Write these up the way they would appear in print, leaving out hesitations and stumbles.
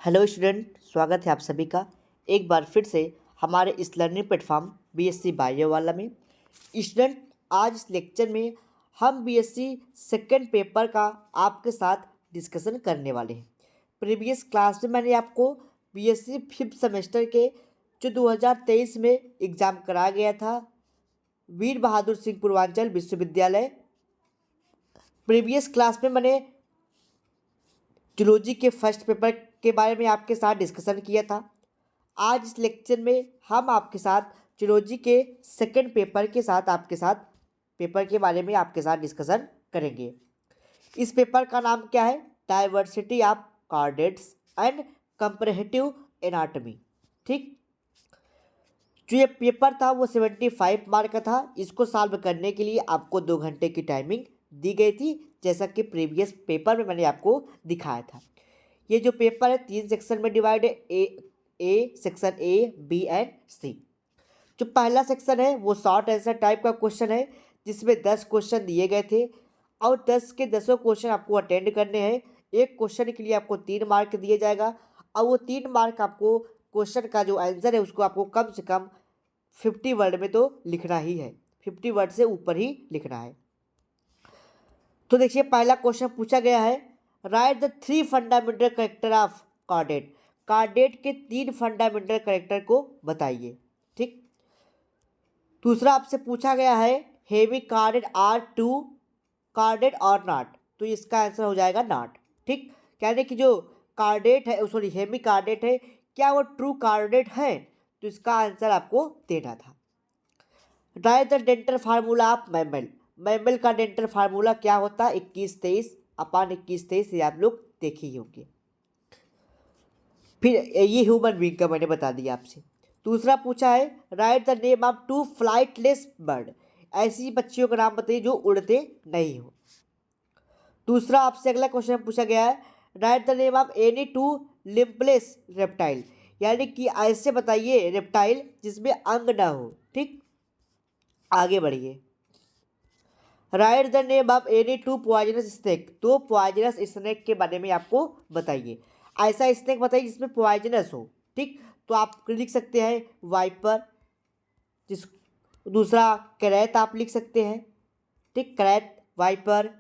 Hello student, स्वागत है आप सभी का एक बार फिर से हमारे इस लर्निंग प्लेटफॉर्म बीएससी बायो वाला में। स्टूडेंट, आज इस लेक्चर में हम बीएससी सेकंड पेपर का आपके साथ डिस्कशन करने वाले हैं। प्रीवियस क्लास में मैंने आपको बीएससी फिफ्थ सेमेस्टर के जो 2023 में एग्ज़ाम कराया गया था वीर बहादुर सिंह पूर्वांचल विश्वविद्यालय, प्रीवियस क्लास में मैंने जूलॉजी के फर्स्ट पेपर के बारे में आपके साथ डिस्कशन किया था। आज इस लेक्चर में हम आपके साथ जूलॉजी के सेकंड पेपर के साथ पेपर के बारे में आपके साथ डिस्कशन करेंगे। इस पेपर का नाम क्या है? Diversity of chordates and comparative anatomy. ठीक, जो ये पेपर था वो 75 मार्क का था। इसको सॉल्व करने के लिए आपको 2 घंटे की टाइमिंग दी गई थी, जैसा कि प्रीवियस पेपर में मैंने आपको दिखाया था। ये जो पेपर है 3 सेक्शन में डिवाइड है, A section A, B and C. जो पहला सेक्शन है वो शॉर्ट आंसर टाइप का क्वेश्चन है, जिसमें 10 क्वेश्चन दिए गए थे और 10 के 10 क्वेश्चन आपको अटेंड करने हैं। एक क्वेश्चन के लिए आपको 3 मार्क दिए जाएगा और वो 3 मार्क आपको क्वेश्चन का जो आंसर है उसको आपको कम से कम 50 वर्ड में तो लिखना ही है, 50 वर्ड से ऊपर ही लिखना है। तो देखिए, पहला क्वेश्चन पूछा गया है, write the 3 fundamental character of chordate. Chordate के 3 फंडामेंटल कैरेक्टर को बताइए। ठीक, दूसरा आपसे पूछा गया है, हेवी कार्डेट आर टू कार्डेट और नॉट, तो इसका आंसर हो जाएगा नॉट। ठीक, यानी कि जो कार्डेट है, सॉरी हेवी कार्डेट है, क्या वो ट्रू कार्डेट है? तो इसका आंसर आपको देना था। Right the dental formula of mammal. Mammal का डेंटल फार्मूला क्या होता है? 21-23/21-23, ये आप लोग देखे ही होंगे। फिर ये ह्यूमन बीइंग का मैंने बता दिया आपसे। दूसरा पूछा है, write the name of 2 flightless bird. ऐसी पक्षियों का नाम बताइए जो उड़ते नहीं हो। दूसरा आपसे अगला क्वेश्चन पूछा गया है, write the name of any 2 limbless reptile. यानी कि ऐसे बताइए रेप्टाइल जिसमें अंग ना हो। ठीक, आगे बढ़िए। Right the name of any 2 poisonous snake. 2 poisonous snake के बारे में आपको बताइए। ऐसा स्नेक बताइए जिसमें पॉइजनस हो। ठीक, तो आप लिख सकते हैं वाइपर, जिस दूसरा कैरेट आप लिख सकते हैं। ठीक, कैरेट, वाइपर,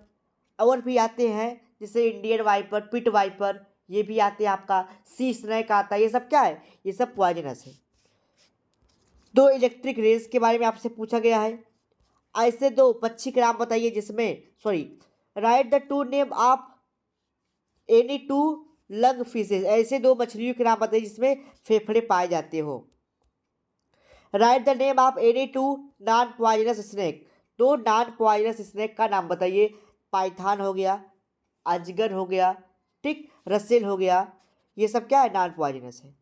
और भी आते हैं जैसे इंडियन वाइपर, पिट वाइपर, ये भी आते हैं। आपका सी स्नेक आता है। ये सब क्या है? ये सब पॉइजनस है। 2 इलेक्ट्रिक रेज के बारे में आपसे पूछा गया है। ऐसे 2 पक्षी के नाम बताइए जिसमें, sorry, right the 2 name of any 2 lung fishes. ऐसे 2 मछलियों के नाम बताइए जिसमें फेफड़े पाए जाते हो। Right the name of any 2 non poisonous snake. 2 non poisonous snake का नाम बताइए। पाइथन हो गया, अजगर हो गया, ठीक, रसेल हो गया, ये सब क्या है? नॉन पॉइजनस है।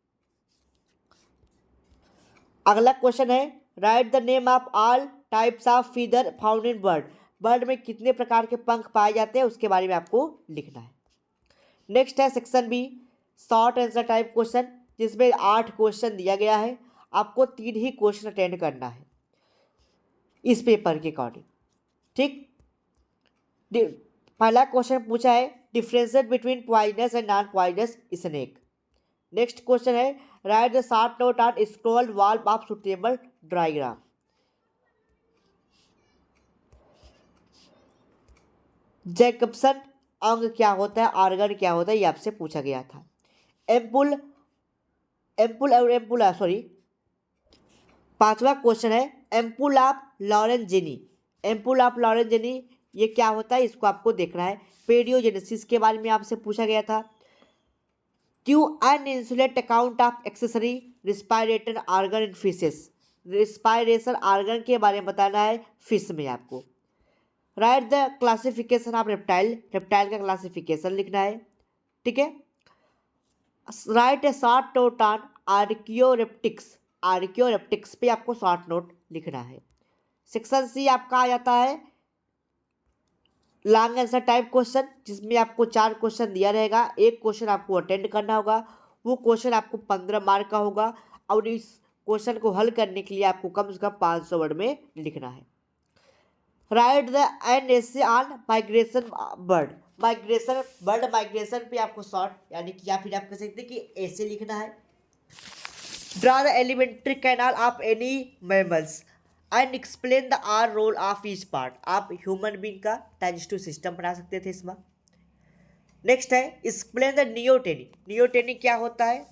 अगला क्वेश्चन है, write the name of all types of feather found in bird. Bird में कितने प्रकार के पंख पाए जाते हैं उसके बारे में आपको लिखना है। नेक्स्ट है section B, short answer type question, जिसमें 8 क्वेश्चन दिया गया है। आपको 3 ही क्वेश्चन अटेंड करना है इस पेपर के अकॉर्डिंग। ठीक, पहला क्वेश्चन पूछा है, differentiate between poisonous and non poisonous snake. Next question है, write the short note on scroll wall of suitable diagram. Jacobson अंग क्या होता है, ऑर्गन क्या होता है, ये आपसे पूछा गया था। एम्पुल, सॉरी, 5वां क्वेश्चन है, एम्पुल ऑफ लॉरेंजिनी। एम्पुल ऑफ लॉरेंजिनी ये क्या होता है, इसको आपको देखना है। पेरियोजेनेसिस के बारे में आपसे पूछा गया था। Q N insulate account of accessory respirator organ in fishes. Respiration organ के बारे में बताना है फिश में आपको। Write the classification of reptile. Reptile का क्लासिफिकेशन लिखना है। ठीक है, write a short note on archaeopteryx. Archaeopteryx पे आपको शॉर्ट नोट लिखना है। सेक्शन सी आपका आ जाता है लॉन्ग आंसर टाइप क्वेश्चन, जिसमें आपको 4 क्वेश्चन दिया रहेगा। एक क्वेश्चन आपको अटेंड करना होगा, वो क्वेश्चन आपको 15 मार्क का होगा और इस क्वेश्चन को हल करने के लिए आपको कम से कम 500 वर्ड में लिखना है। Write the an essay on migration bird. Migration, bird migration पे आपको शॉर्ट यानी कि या फिर आप कह सकते हैं कि ऐसे लिखना है। Draw the elementary canal of any mammals and explain the are role of each part. आप ह्यूमन बींग का डाइजेस्टिव सिस्टम बना सकते थे इसमें। नेक्स्ट है एक्सप्लेन द नियोटेनी। नियोटेनी क्या होता है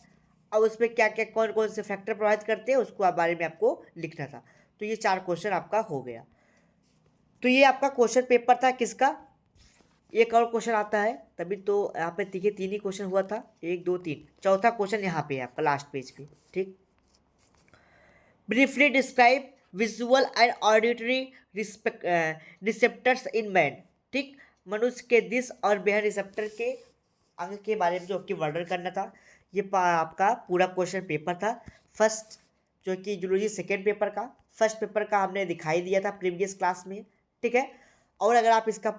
और उसमें क्या क्या कौन कौन से फैक्टर प्रभावित करते हैं उसको बारे में आपको लिखना था। तो ये 4 क्वेश्चन आपका हो गया। तो ये आपका क्वेश्चन पेपर था किसका। एक और क्वेश्चन आता है, तभी तो यहाँ पे देखिए 3 ही क्वेश्चन हुआ था, 1 2 3, चौथा क्वेश्चन यहाँ पे है आपका लास्ट पेज पे। ठीक, briefly describe visual and auditory receptors in man. ठीक, मनुष्य के दिस और बेहद रिसेप्टर के अंग के बारे में जो कि वर्णन करना था। ये आपका पूरा क्वेश्चन पेपर था फर्स्ट, जो कि जूलॉजी सेकेंड पेपर का। फर्स्ट पेपर का हमने दिखाई दिया था प्रीवियस क्लास में। ठीक है, और अगर आप इसका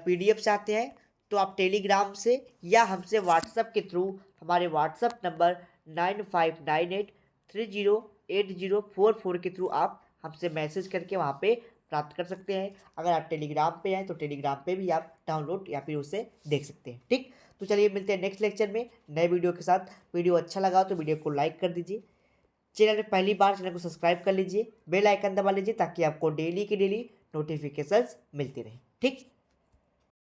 PDF चाहते हैं तो आप टेलीग्राम से या हमसे व्हाट्सएप के थ्रू हमारे व्हाट्सएप नंबर 9598308044 के थ्रू आप हमसे मैसेज करके वहाँ पे प्राप्त कर सकते हैं। अगर आप टेलीग्राम पे हैं तो टेलीग्राम पे भी आप डाउनलोड या फिर उसे देख सकते हैं। ठीक, तो चलिए मिलते हैं नेक्स्ट लेक्चर में नए वीडियो के साथ। वीडियो अच्छा लगा तो वीडियो को लाइक कर दीजिए, चैनल में पहली बार चैनल को सब्सक्राइब कर लीजिए, बेल आइकन दबा लीजिए ताकि आपको डेली की डेली नोटिफिकेशंस मिलती रहे। ठीक।